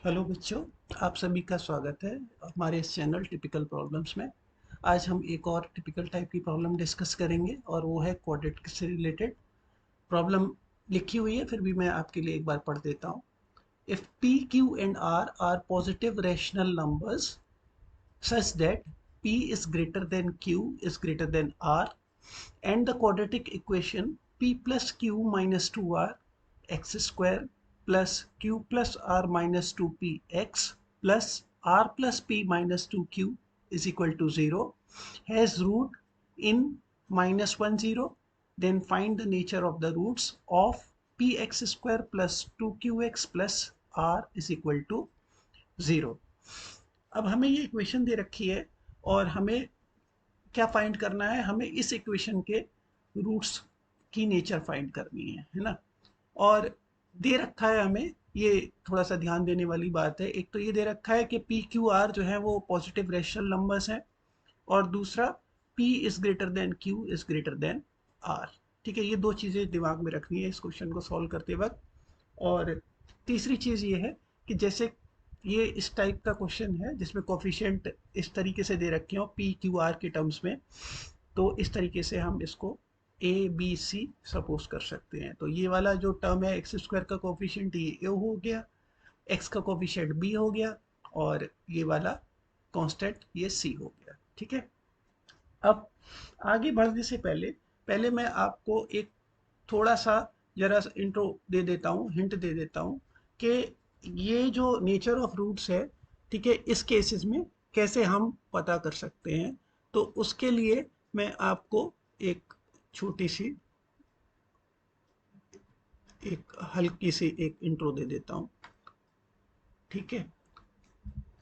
Hello बच्चों, आप सभी का स्वागत है हमारे इस चैनल टिपिकल प्रॉब्लम्स में। आज हम एक और टिपिकल टाइप की प्रॉब्लम डिस्कस करेंगे और वो है क्वाड्रेटिक से रिलेटेड प्रॉब्लम। लिखी हुई है, फिर भी मैं आपके लिए एक बार पढ़ देता हूँ। If p q and r positive rational numbers such that p is greater than q is greater than r, and the quadratic equation p plus q minus 2r x square plus q plus r minus 2px plus r plus p minus 2q is equal to 0 has root in minus 1 0, then find the nature of the roots of px square plus 2qx plus r is equal to 0। अब हमें ये equation दे रखी है और हमें क्या find करना है, हमें इस इक्वेशन के रूट्स की नेचर फाइंड करनी है ना। और दे रखा है हमें, ये थोड़ा सा ध्यान देने वाली बात है। एक तो ये दे रखा है कि पी क्यू आर जो है वो पॉजिटिव रैशनल नंबर्स हैं, और दूसरा p is greater than q is greater than r. ठीक है, ये दो चीज़ें दिमाग में रखनी है इस क्वेश्चन को सॉल्व करते वक्त। और तीसरी चीज़ ये है कि जैसे ये इस टाइप का क्वेश्चन है जिसमें कोफिशिएंट इस तरीके से दे रखे हो पी क्यू आर के टर्म्स में, तो इस तरीके से हम इसको ए बी सी सपोज कर सकते हैं। तो ये वाला जो टर्म है एक्स स्क्वायर का कोफिशिएंट ये ए हो गया, एक्स का कोफिशिएंट बी हो गया, और ये वाला कांस्टेंट ये सी हो गया। ठीक है, अब आगे बढ़ने से पहले पहले मैं आपको एक थोड़ा सा जरा इंट्रो दे देता हूँ, हिंट दे देता हूँ कि ये जो नेचर ऑफ रूट्स है, ठीक है, इस केसेस में कैसे हम पता कर सकते हैं। तो उसके लिए मैं आपको एक छोटी सी, एक हल्की सी एक इंट्रो दे देता हूँ। ठीक है,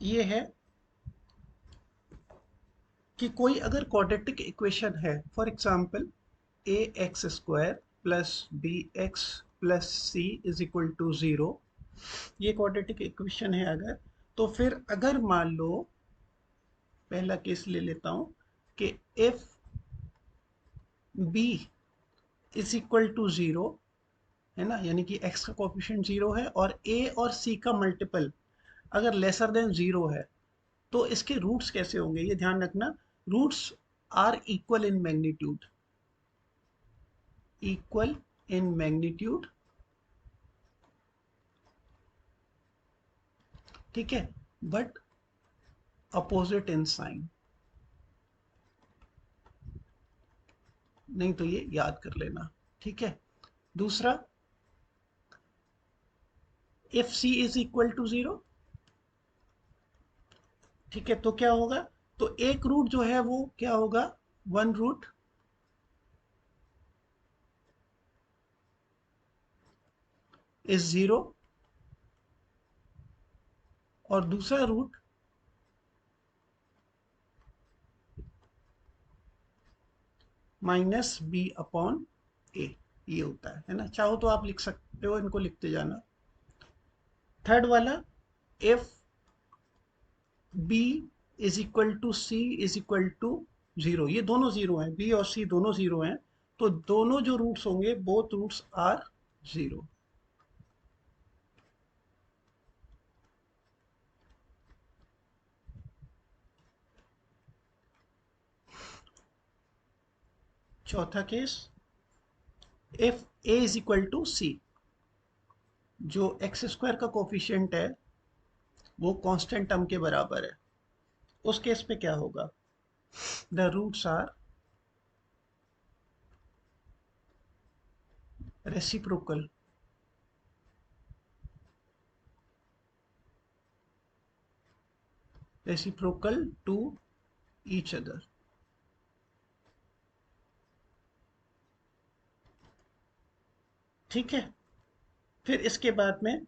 ये है कि कोई अगर क्वाड्रेटिक इक्वेशन है, for example a x square plus b x plus c is equal to 0, ये क्वाड्रेटिक इक्वेशन है अगर, तो फिर अगर मान लो, पहला केस ले लेता हूं कि if b is equal to 0, है ना, यानी कि x का कोफिशिएंट 0 है और a और c का मल्टीपल अगर लेसर देन 0 है, तो इसके रूट्स कैसे होंगे ये ध्यान रखना। Roots are equal in magnitude, ठीक है, बट अपोजिट इन साइन। नहीं तो ये याद कर लेना। ठीक है, दूसरा if c is equal to 0, ठीक है, तो क्या होगा, तो एक रूट जो है वो क्या होगा, वन रूट इज 0, और दूसरा रूट माइनस बी अपॉन ए, ये होता है ना। चाहो तो आप लिख सकते हो, इनको लिखते जाना। थर्ड वाला, if b is equal to c is equal to 0, ये दोनों 0 हैं, बी और सी दोनों 0 हैं, तो दोनों जो रूट्स होंगे बोथ रूट्स आर 0। चौथा case, if A is equal to C, जो एक्स स्क्वायर का कोफिशिएंट है वो कांस्टेंट टर्म के बराबर है, उस केस पे क्या होगा, the roots are reciprocal, reciprocal to each other. ठीक है, फिर इसके बाद में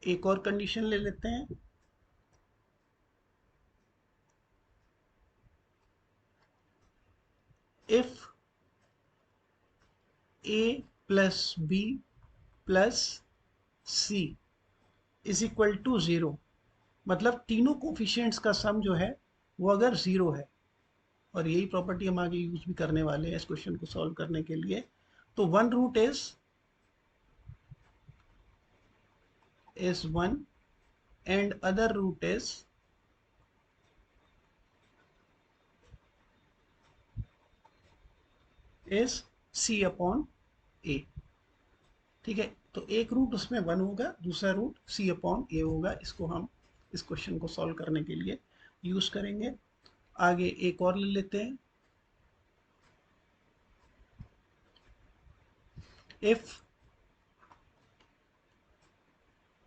एक और कंडीशन ले लेते हैं। If a plus b plus c is equal to 0, मतलब तीनों कोफिशिएंट्स का सम जो है वो अगर 0 है, और यही प्रॉपर्टी हम आगे यूज भी करने वाले हैं इस क्वेश्चन को सॉल्व करने के लिए, तो one root is 1 and other root is c upon a। ठीक है, तो एक रूट उसमें 1 होगा, दूसरा रूट c अपॉन a होगा। इसको हम इस क्वेश्चन को सॉल्व करने के लिए यूज करेंगे। आगे एक और ले लेते हैं। इफ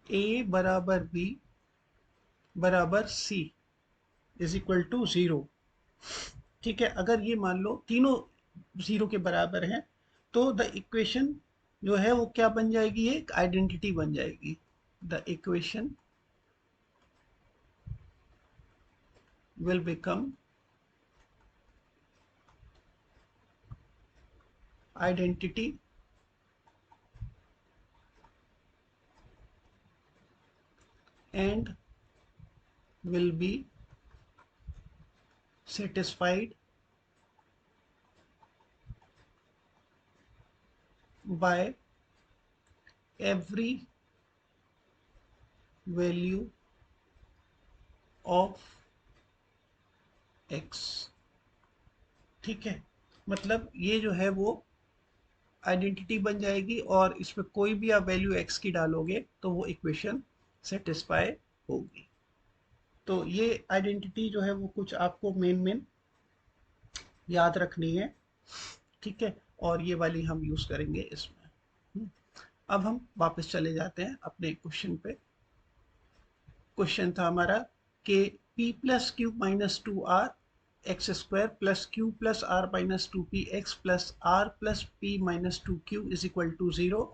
a बराबर b बराबर c इज इक्वल टू 0। ठीक है, अगर ये मान लो तीनों 0 के बराबर हैं तो द इक्वेशन जो है वो क्या बन जाएगी, एक आइडेंटिटी बन जाएगी। The equation will become identity and will be satisfied by every value of x। ठीक है, मतलब ये जो है वो आइडेंटिटी बन जाएगी और इसमें कोई भी आप वैल्यू x की डालोगे तो वो इक्वेशन सेटिस्फाई होगी। तो ये आइडेंटिटी जो है वो कुछ आपको मेन याद रखनी है। ठीक है, और ये वाली हम यूज करेंगे इसमें। अब हम वापस चले जाते हैं अपने क्वेश्चन पे। क्वेश्चन था हमारा कि p plus Q minus two r x square plus q plus r minus two p x plus r plus P minus two q is equal to 0।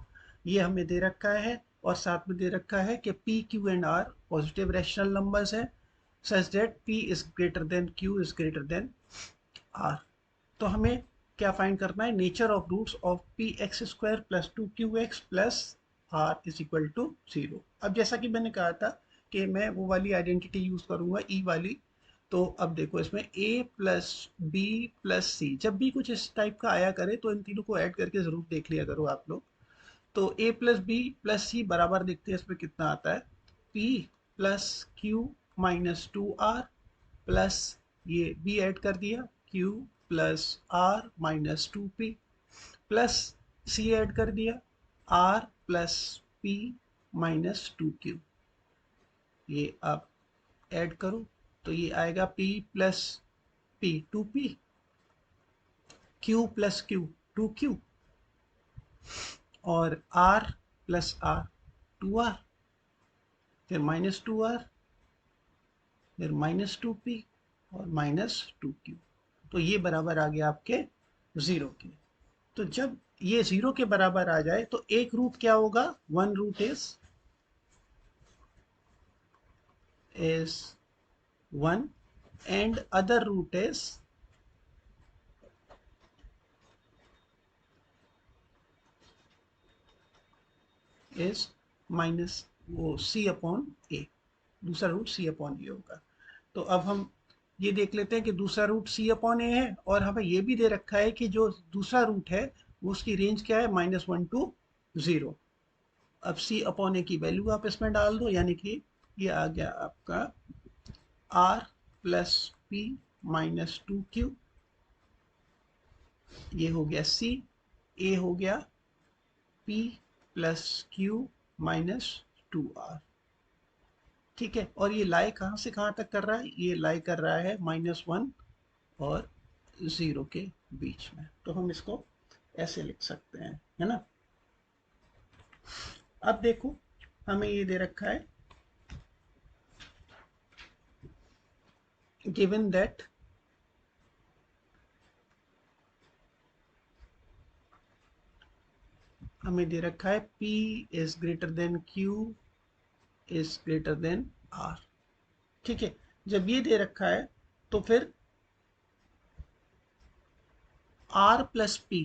ये हमें दे रखा है और साथ में दे रखा है कि p q and r positive rational numbers है such that p is greater than q is greater than r। तो हमें क्या फाइंड करना है, nature of roots of P X square plus two Q X plus R is equal to 0। अब जैसा कि मैंने कहा था कि मैं वो वाली आइडेंटिटी यूज करूंगा ई वाली। तो अब देखो इसमें a प्लस बी प्लस सी, जब भी कुछ इस टाइप का आया करे तो इन तीनों को ऐड करके जरूर देख लिया करो आप लोग। तो a plus b plus c बराबर देखते हैं इसमें कितना आता है, p plus Q minus two r plus ये b ऐड कर दिया q plus r minus two p plus c add कर दिया r plus p minus two Q. ये आप ऐड करो तो ये आएगा p plus p two p, q plus q two q और r plus r two r, फिर माइनस टू आर, फिर माइनस टू पी और माइनस टू क्यू। तो ये बराबर आ गया आपके 0 के। तो जब ये 0 के बराबर आ जाए तो एक रूट क्या होगा, one root is 1 and other root is minus वो c अपॉन ए, दूसरा रूट c अपॉन ए होगा। तो अब हम ये देख लेते हैं कि दूसरा रूट c अपॉन ए है और हमें ये भी दे रखा है कि जो दूसरा रूट है वो उसकी रेंज क्या है, -1 टू 0। अब c अपॉन ए की वैल्यू आप इसमें डाल दो, यानी कि ये आ गया आपका r plus P minus two Q, ये हो गया c, a हो गया p plus Q minus two R. ठीक है, और ये लाई कहाँ से कहाँ तक कर रहा है, ये लाई कर रहा है -1 और 0 के बीच में। तो हम इसको ऐसे लिख सकते हैं, है ना। अब देखो हमें ये दे रखा है गिवन दैट हमें दे रखा है P is greater than Q is greater than R। ठीक है, जब ये दे रखा है तो फिर R प्लस P,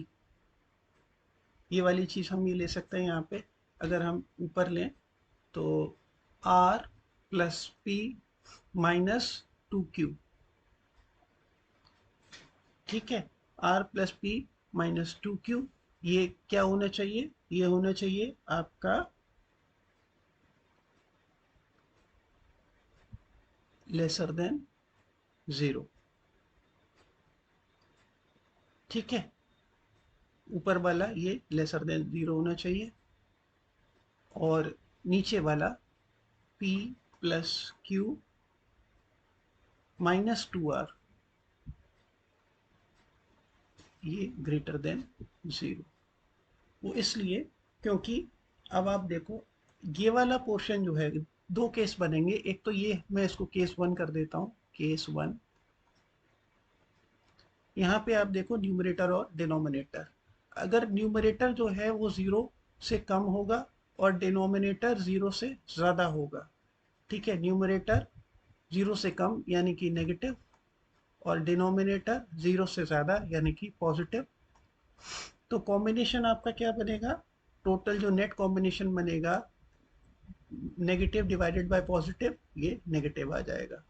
ये वाली चीज हम ये ले सकते हैं यहाँ पे। अगर हम ऊपर लें तो R plus P minus two Q. ठीक है, R plus P minus two Q, ये क्या होना चाहिए, ये होना चाहिए आपका लेसर देन 0। ठीक है, ऊपर वाला ये लेसर देन 0 होना चाहिए और नीचे वाला p plus Q minus 2r ये ग्रेटर देन 0। वो इसलिए क्योंकि अब आप देखो ये वाला पोर्शन जो है, दो केस बनेंगे। एक तो ये, मैं इसको केस 1 कर देता हूँ, केस 1। यहाँ पे आप देखो न्यूमरेटर और डिनोमिनेटर, अगर न्यूमरेटर जो है वो 0 से कम होगा और डिनोमिनेटर 0 से ज़्यादा होगा। ठीक है, न्यूमरेटर 0 से कम यानी कि नेगेटिव और डिनोमिनेटर 0 से ज़्यादा यानी कि पॉजिटिव। तो कॉम्बिनेशन आपका क्या बनेगा, टोटल जो नेट कॉम्बिनेशन बनेगा, नेगेटिव डिवाइडेड बाय पॉजिटिव, ये नेगेटिव आ जाएगा।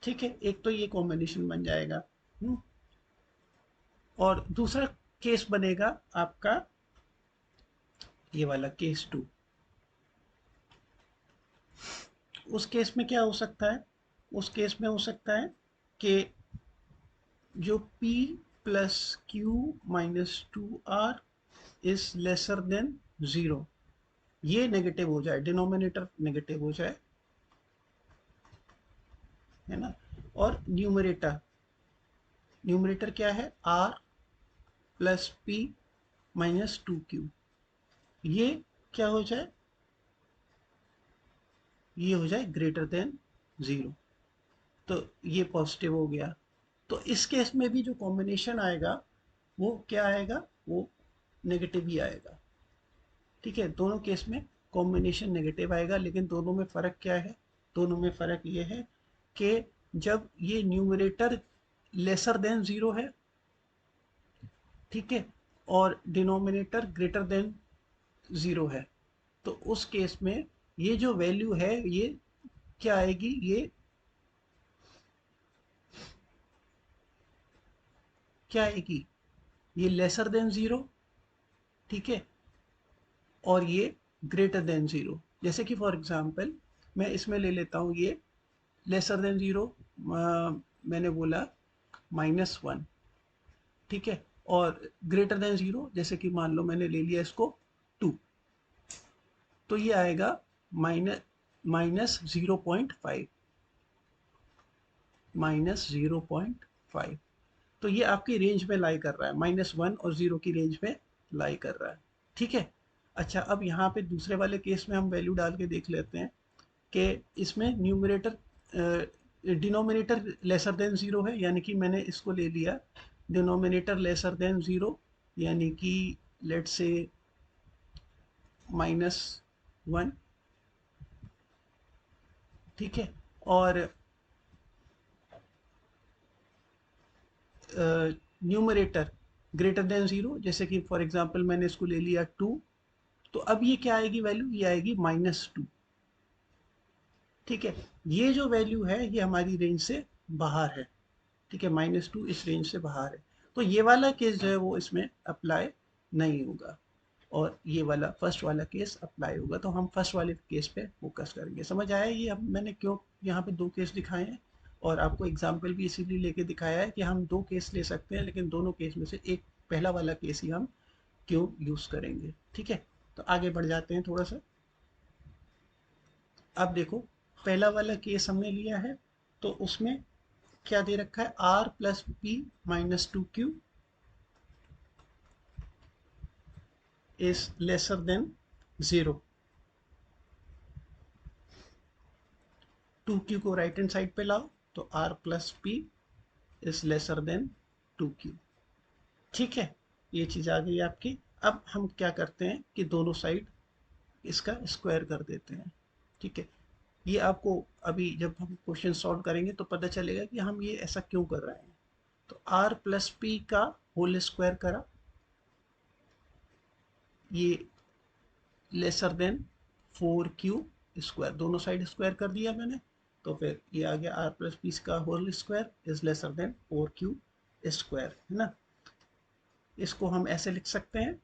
ठीक है, एक तो ये कॉम्बिनेशन बन जाएगा। और दूसरा केस बनेगा आपका ये वाला केस 2। उस केस में क्या हो सकता है, उस केस में हो सकता है कि जो p plus Q minus 2r is lesser then 0, ये नेगेटिव हो जाए, डिनोमिनेटर नेगेटिव हो जाए, है ना। और न्यूमरेटर, न्यूमरेटर क्या है, r plus p minus 2q, ये क्या हो जाए, ये हो जाए ग्रेटर देन 0। तो ये पॉजिटिव हो गया। तो इस केस में भी जो कॉम्बिनेशन आएगा वो क्या आएगा, वो नेगेटिव ही आएगा। ठीक है, दोनों केस में कॉम्बिनेशन नेगेटिव आएगा, लेकिन दोनों में फ़र्क क्या है, दोनों में फ़र्क ये है कि जब ये न्यूमरेटर लेसर देन 0 है, ठीक है, और डिनोमिनेटर ग्रेटर देन 0 है, तो उस केस में ये जो वैल्यू है ये क्या आएगी, ये क्या आएगी, ये लेसर देन 0। ठीक है, और ये ग्रेटर देन 0। जैसे कि फॉर एग्जांपल मैं इसमें ले लेता हूँ ये लेसर देन 0, मैंने बोला -1। ठीक है, और ग्रेटर देन 0 जैसे कि मान लो मैंने ले लिया इसको 2, तो ये आएगा माइनस 0.5, -0.5। तो ये आपकी रेंज में लाई कर रहा है, -1 और 0 की रेंज में लाई कर रहा है। ठीक है, अच्छा अब यहाँ पे दूसरे वाले केस में हम वैल्यू डाल के देख लेते हैं कि इसमें न्यूमरेटर डिनोमिनेटर लेसर देन 0 है, यानी कि मैंने इसको ले लिया डिनोमिनेटर लेसर देन 0, यानी कि लेट से -1। ठीक है, और न्यूमरेटर ग्रेटर देन 0, जैसे कि फॉर एग्जांपल मैंने इसको ले लिया 2, तो अब ये क्या आएगी वैल्यू, ये आएगी -2। ठीक है, ये जो वैल्यू है ये हमारी रेंज से बाहर है। ठीक है, -2 इस रेंज से बाहर है, तो ये वाला केस जो है वो इसमें अप्लाई नहीं होगा और ये वाला फर्स्ट वाला केस अप्लाई होगा। तो हम फर्स्ट वाले केस पे फोकस करेंगे। समझ आया ये अब मैंने क्यों यहाँ पे दो केस दिखाए हैं, और आपको एग्जाम्पल भी इसीलिए लेके दिखाया है कि हम दो केस ले सकते हैं, लेकिन दोनों केस में से एक पहला वाला केस ही हम क्यों यूज़ करेंगे। ठीक है, तो आगे बढ़ जाते हैं थोड़ा सा। अब देखो पहला वाला केस हमने लिया है, तो उसमें क्या दे रखा है, r plus P minus 2q is lesser then 0। 2q को राइट हैंड साइड पे लाओ तो r plus P is lesser then 2q। ठीक है, ये चीज़ आ गई आपकी। अब हम क्या करते हैं कि दोनों साइड इसका स्क्वायर कर देते हैं। ठीक है, ये आपको अभी जब हम क्वेश्चन सॉल्व करेंगे तो पता चलेगा कि हम ये ऐसा क्यों कर रहे हैं। तो r प्लस पी का होल स्क्वायर करा, ये लेसर देन 4q स्क्वायर, दोनों साइड स्क्वायर कर दिया मैंने, तो फिर ये आ गया r प्लस पी का whole square is lesser than 4q square, है ना। इसको हम ऐसे लिख सकते हैं,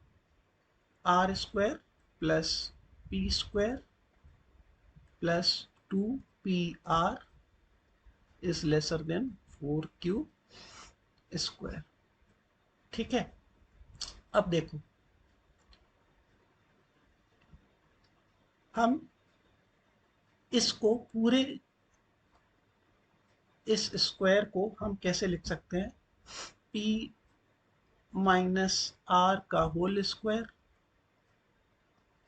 r square plus P square plus 2PR is lesser than 4Q square. ठीक है, अब देखो हम इसको पूरे इस स्क्वायर को हम कैसे लिख सकते हैं, P माइनस R का होल स्क्वायर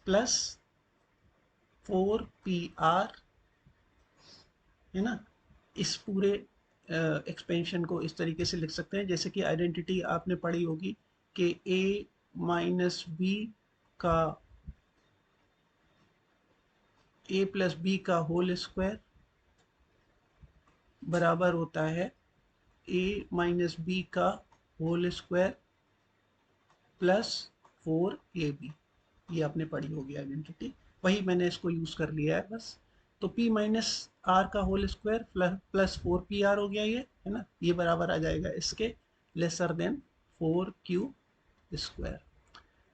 प्लस 4PR, है ना। इस पूरे एक्सपेंशन को इस तरीके से लिख सकते हैं जैसे कि आइडेंटिटी आपने पढ़ी होगी कि A माइनस बी का A प्लस बी का होल स्क्वायर बराबर होता है A माइनस बी का होल स्क्वायर प्लस 4AB। ये आपने पढ़ी होगी आइडेंटिटी, वही मैंने इसको यूज कर लिया है बस। तो P माइनस आर का होल स्क्वायर प्लस 4PR हो गया, ये है ना, ये बराबर आ जाएगा इसके लेसर देन 4Q स्क्वायर।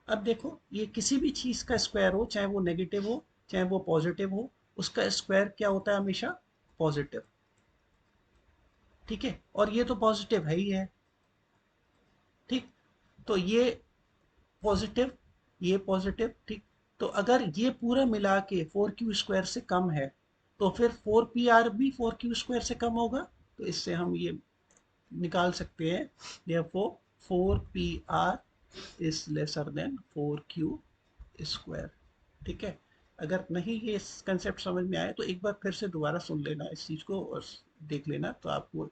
अब देखो ये किसी भी चीज का स्क्वायर हो, चाहे वो नेगेटिव हो चाहे वो पॉजिटिव हो, उसका स्क्वायर क्या होता है, हमेशा पॉजिटिव। ठीक है, और ये तो पॉजिटिव है ही है। ठीक, तो ये पॉजिटिव, ये पॉजिटिव। ठीक, तो अगर ये पूरा मिला के 4Q स्क्वायर से कम है तो फिर 4PR भी 4Q स्क्वायर से कम होगा। तो इससे हम ये निकाल सकते हैं, therefore 4PR is lesser than 4Q square. ठीक है, अगर नहीं ये कंसेप्ट समझ में आए तो एक बार फिर से दोबारा सुन लेना इस चीज़ को और देख लेना, तो आपको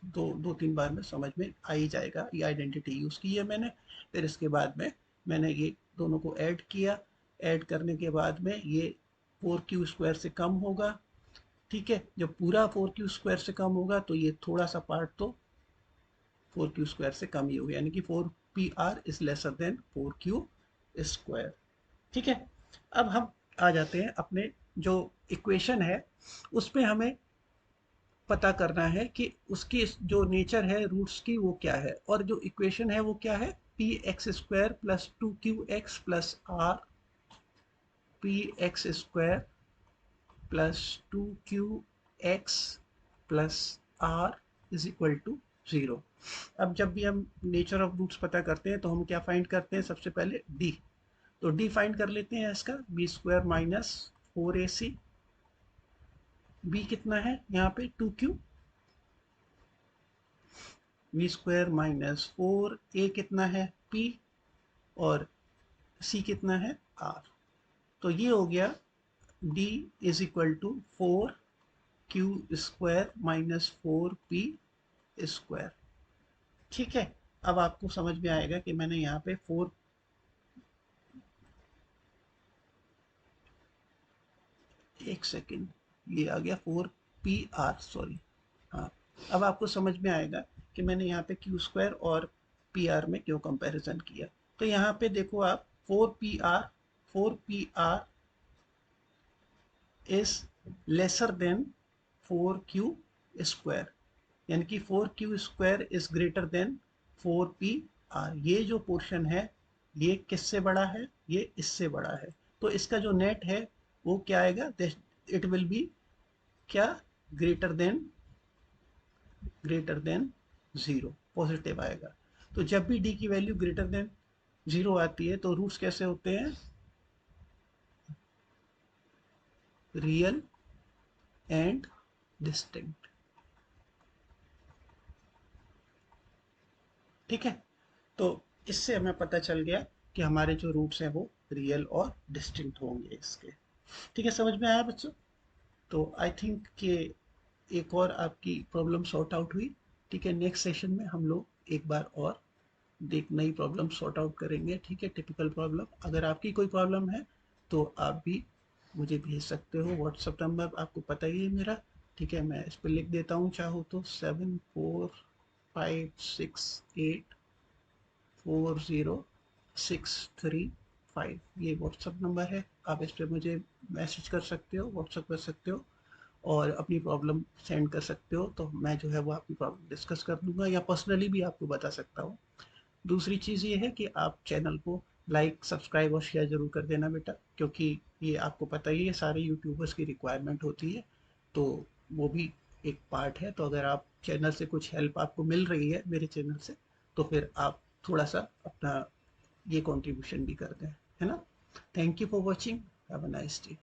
दो तीन बार में समझ में आ ही जाएगा। ये आइडेंटिटी यूज़ की है मैंने, फिर इसके बाद में मैंने ये दोनों को ऐड किया, ऐड करने के बाद में ये 4Q स्क्वायर से कम होगा। ठीक है, जब पूरा 4Q स्क्वायर से कम होगा तो ये थोड़ा सा पार्ट तो 4Q स्क्वायर से कम ही होगा, यानी कि 4PR is lesser than 4Q square. ठीक है, अब हम आ जाते हैं अपने जो इक्वेशन है उस पे हमें पता करना है कि उसकी जो नेचर है रूट्स की वो क्या है, और जो इक्वेशन है वो क्या है, P X square plus 2QX plus R, P X square plus 2QX plus R is equal to 0। अब जब भी हम नेचर ऑफ रूट्स पता करते हैं तो हम क्या फाइंड करते हैं, सबसे पहले डी। तो डी फाइंड कर लेते हैं इसका, B square minus 4AC। B कितना है यहाँ पे 2Q, we square minus 4A कितना है P, और C कितना है R। तो ये हो गया D is equal to 4Q square minus 4P square. ठीक है, अब आपको समझ में आएगा कि मैंने यहाँ पे 4, एक सेकेंड, ये आ गया 4PR, सॉरी। हाँ, अब आपको समझ में आएगा कि मैंने यहाँ पे Q स्क्वायर और PR में क्यों कंपैरिजन किया। तो यहाँ पे देखो आप 4PR is lesser than 4Q square, यानी कि 4Q square is greater then 4PR। ये जो पोर्शन है ये किससे बड़ा है, ये इससे बड़ा है। तो इसका जो नेट है वो क्या आएगा, इट विल बी क्या, ग्रेटर देन 0, पॉजिटिव आएगा। तो जब भी डी की वैल्यू ग्रेटर देन 0 आती है तो रूट्स कैसे होते हैं, रियल एंड डिस्टिंक्ट। ठीक है, तो इससे हमें पता चल गया कि हमारे जो रूट्स हैं वो रियल और डिस्टिंक्ट होंगे इसके। ठीक है, समझ में आया बच्चों। तो आई थिंक कि एक और आपकी प्रॉब्लम सॉर्ट आउट हुई। ठीक है, नेक्स्ट सेशन में हम लोग एक बार और देख नई प्रॉब्लम सॉर्ट आउट करेंगे। ठीक है, टिपिकल प्रॉब्लम। अगर आपकी कोई प्रॉब्लम है तो आप भी मुझे भेज सकते हो, व्हाट्सअप नंबर आपको पता ही है मेरा। ठीक है, मैं इस पर लिख देता हूँ चाहो तो, 7456840635, ये व्हाट्सअप नंबर है। आप इस पर मुझे मैसेज कर सकते हो, व्हाट्सअप कर सकते हो और अपनी प्रॉब्लम सेंड कर सकते हो। तो मैं जो है वो आपकी प्रॉब्लम डिस्कस कर दूंगा या पर्सनली भी आपको बता सकता हूँ। दूसरी चीज़ ये है कि आप चैनल को लाइक सब्सक्राइब और शेयर ज़रूर कर देना बेटा, क्योंकि ये आपको पता ही है सारे यूट्यूबर्स की रिक्वायरमेंट होती है, तो वो भी एक पार्ट है। तो अगर आप चैनल से कुछ हेल्प आपको मिल रही है मेरे चैनल से, तो फिर आप थोड़ा सा अपना ये कंट्रीब्यूशन भी कर दें, है ना। Thank you for watching, have a nice day.